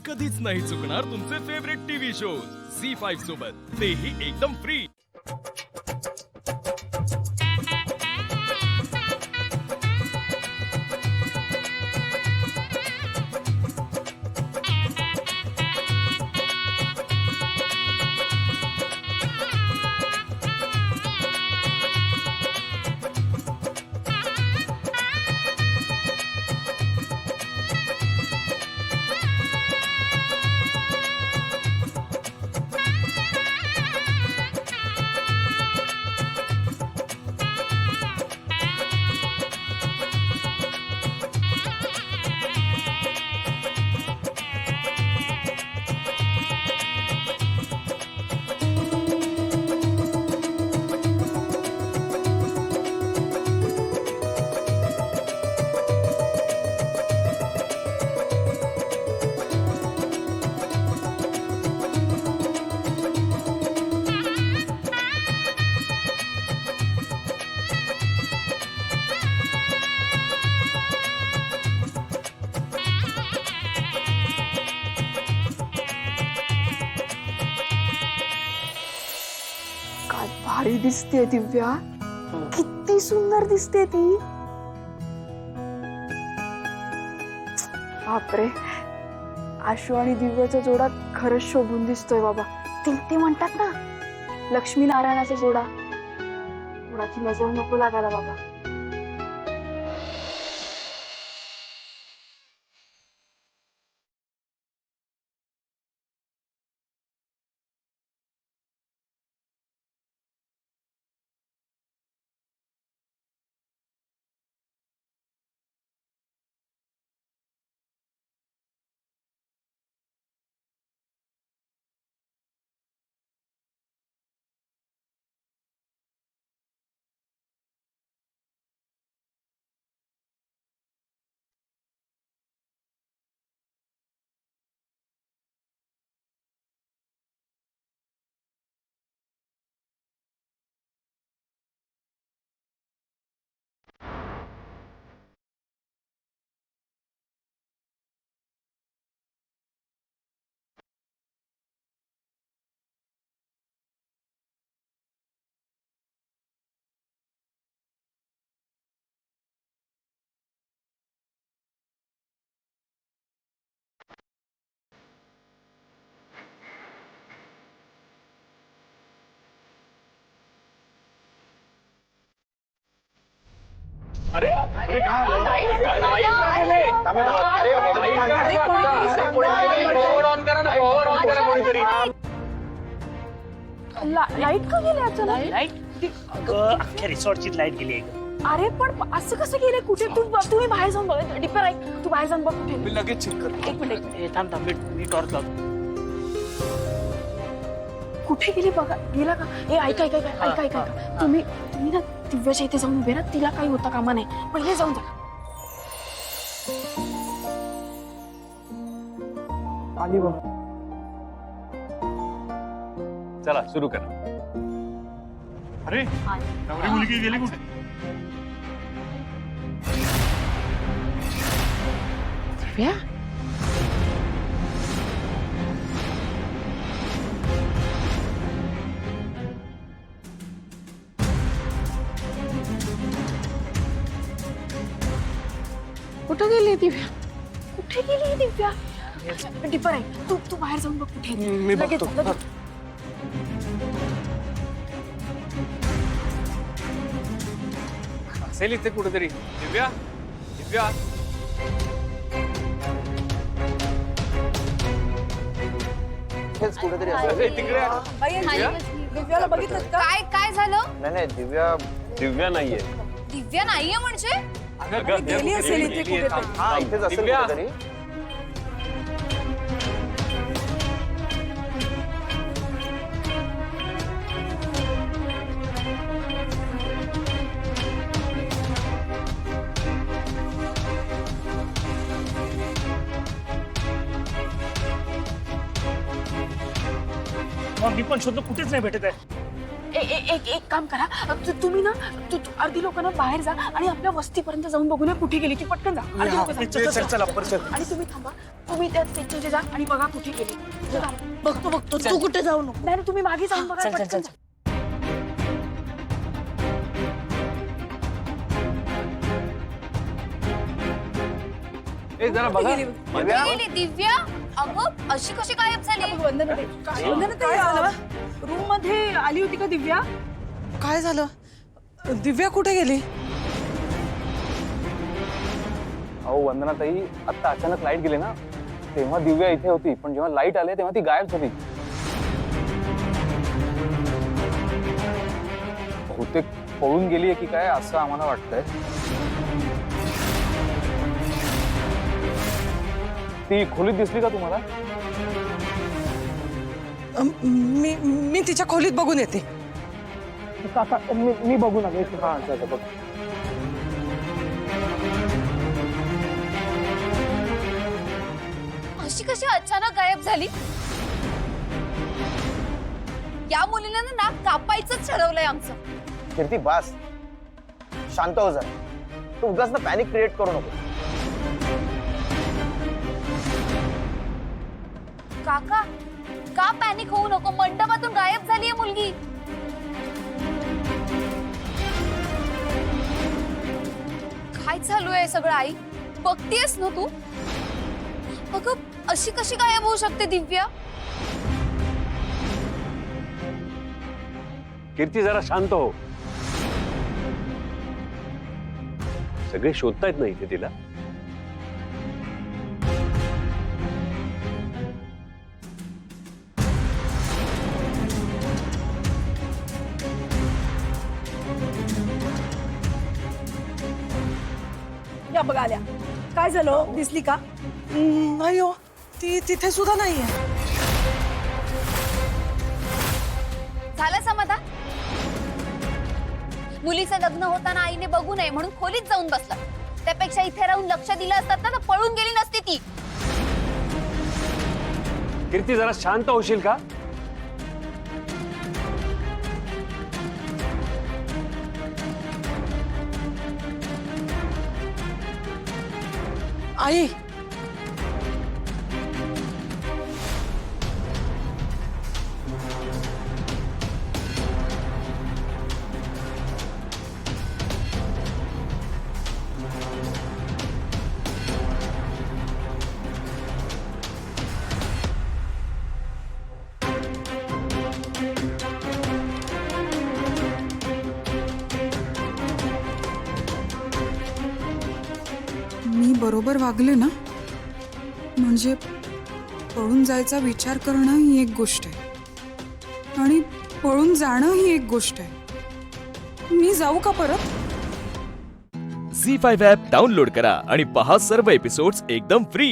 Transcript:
कधीच नाही चुकणार तुमचे फेवरेट टीव्ही शोज झी5 सोबत, तेही एकदम फ्री। काय भारी दिसते दिव्या, किती सुंदर दिसते ती। बापरे, आशू आणि दिव्याचा जोडा खरंच शोभून दिसतोय बाबा। ते म्हणतात ना, लक्ष्मी नारायणाचा जोडा, कोणाची नजर नको लागायला बाबा। लाईट का गेली अचानक? लाईट अख्ख्या रिसॉर्टची लाईट गेली आहे. अरे पण असं कसं गेले? कुठे तुम्ही बाहेर जाऊन बघ। डिपर ऐक, तू बाहेर जाऊन बघ कुठे। मी लगेच चेक करतो। एक मिनिट, थांब मी टॉर्च लावतो. कुठे गेली बघा। गेला का? ए ऐका ऐका ऐका ऐका ऐका, तुम्ही ना दिव्याच्या इथे जाऊन उभे राहा, तिला काही होता कामा नाही, पहिले जाऊन जा। आली बघ। चला सुरू करा। अरे नवरी मुलगी गेली कुठे? दिव्या, कुठे गेली दिव्या? कुठे गेली दिव्या? डिपर आहे, तू बाहेर जाऊन बघ कुठे आहे. मी लगेच बघतो. लगेच. असेल इथे कुठेतरी। दिव्या, दिव्या, हेच कुठेतरी असेल. अरे तिकडे आहे। दिव्याला बघितलं का? काय झालं? नाही दिव्या नाहीये. दिव्या नाहीये म्हणजे? अगं, गेली असेल इथे गेली आहे. कुठेतरी. हा इथेच असेल दिव्या. कुठेतरी. मग मी पण शोधलं, कुठेच नाही भेटत आहे. एक काम करा, तुम्ही ना अर्धी लोकांना बाहेर जा आणि आपल्या वस्तीपर्यंत जाऊन बघूया कुठे गेली ती। पटकन जा, अर्धी लोकं जा. चल, चला, परत चल. आणि तुम्ही थांबा, तुम्ही त्या स्टेजचे जा आणि बघा कुठे गेली. जरा. बघतो तू कुठे जाऊ नको. नाही तुम्ही मागे जाऊन बघा चल चल पटकन चल जा. ए जरा बघा दिव्या गेली दिव्या अगं अशी कशी गायब झाली काय झालं? रूम मध्ये आली होती का दिव्या? काय झालं? दिव्या कुठे गेली? अहो वंदनाताई आता अचानक लाईट गेली ना तेव्हा दिव्या इथे होती पण जेव्हा लाईट आले तेव्हा ती गायब झाली. बहुतेक पळून गेलीये की काय असं आम्हाला वाटतंय. ती खोलीत दिसली का तुम्हाला? मी तिच्या खोलीत बघून येते. काका मी बघून आलो. हा चला बघ. अशी कशी अचानक गायब झाली या मुलीला ना नाक कापायचंच ठरवलंय आमचं. कीर्ती बास शांत हो जरा. तू उगाच ना पॅनिक क्रिएट करू नको. काका का पॅनिक होऊ नको. मंडपातून गायब झालीये मुलगी. काय चालू आहे सगळं आई बघतीयस ना तू. अगं अशी कशी गायब होऊ शकते दिव्या. कीर्ती जरा शांत हो. सगळे शोधतायत ना इथे तिला. या बघ आल्या. काय झालं? दिसली का? नाही हो, ती तिथे सुद्धा नाहीये. झालं समाधान. मुलीचं लग्न होताना आईने बघू नये म्हणून खोलीत जाऊन बसला. त्यापेक्षा इथे राहून लक्ष दिलं असतात ना तर पळून गेली नसती ती. कीर्ती जरा शांत होशील का? आई मी बरोबर वागले ना. म्हणजे पळून जायचा विचार करणं ही एक गोष्ट आहे आणि पळून जाणं ही एक गोष्ट आहे. मी जाऊ का परत? झी5 ॲप डाउनलोड करा आणि पहा सर्व एपिसोड्स एकदम फ्री.